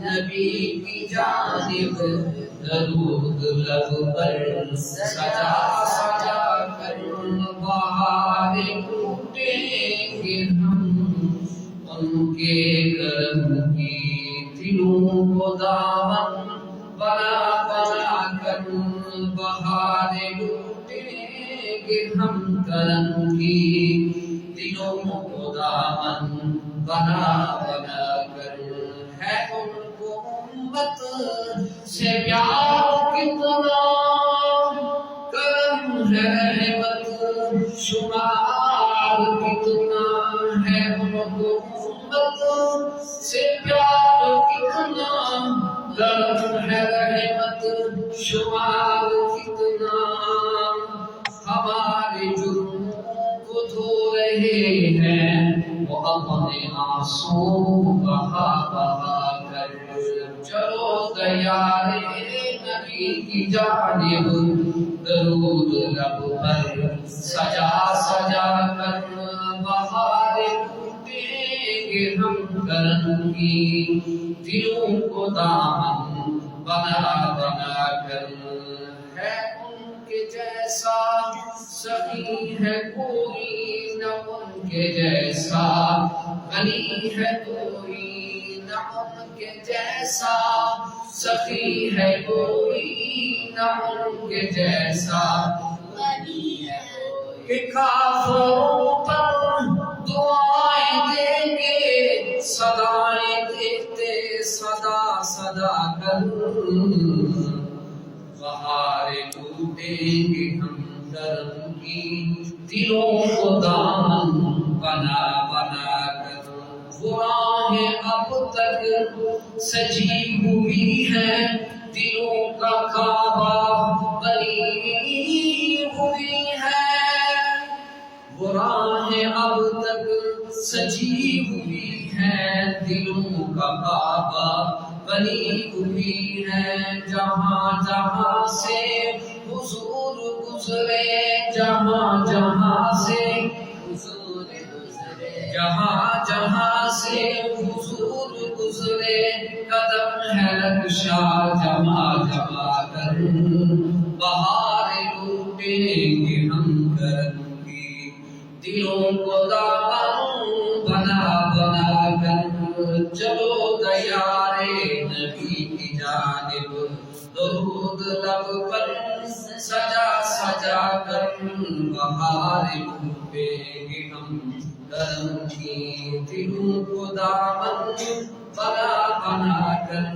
نبی کی جانب درود لب پر سجا سجا کر بہار لوٹیں گے ہم ان کے کرم کی دلوں کو دامن بنا بنا کر بہار لوٹیں گے ہم کرم کی دلوں کو دامن بنا بنا کر ہے ان کو امت سے پیار کتنا کرم ہے رحمت شمار کتنا ہے ان کو امت سے پیار کتنا کرم ہے رحمت شمار کتنا ہمارے جرموں کو دھو رہے ہیں وہ اپنے آنسوں بہا بہا کر چلو دیارے نبی کی جانب درود لب پر سجا سجا کر بہار لوٹیں گے ہم کرم کی دلوں کو دامن بنا بنا کر ہے ان کے جیسا سخی ہے کوئی نہ ان کے جیسا غنی ہے کوئی نہ ان کے جیسا سخی ہے کوئی نہ ان کے جیسا غنی ہے کہ کافروں پر دعائیں دیں گے صدائیں دیتے صدا صدا کر بہار لوٹیں گے ہم کرم کی دلوں کو دامن بنا بنا کر وہ راہیں اب تک سجی ہوئی ہے دلوں کا کعبہ بنی ہوئی ہے وہ راہیں اب تک سجی ہوئی ہے دلوں کا کعبہ بنی ہوئی ہے جہاں جہاں سے حضور گزرے جہاں جہاں سے حضور گزرے جہاں جہاں سے حضور گزرے قدم ہے نقشہ جمع جمع کر بہار لوٹیں گے ہم کرم کی دلوں کو دامن بنا بنا کر چلو دیارے نبی کی جانب درود لب پر سجا سجا کر بہار لوٹیں گے ہم کرم کی دلوں کو دامن بنا بنا کر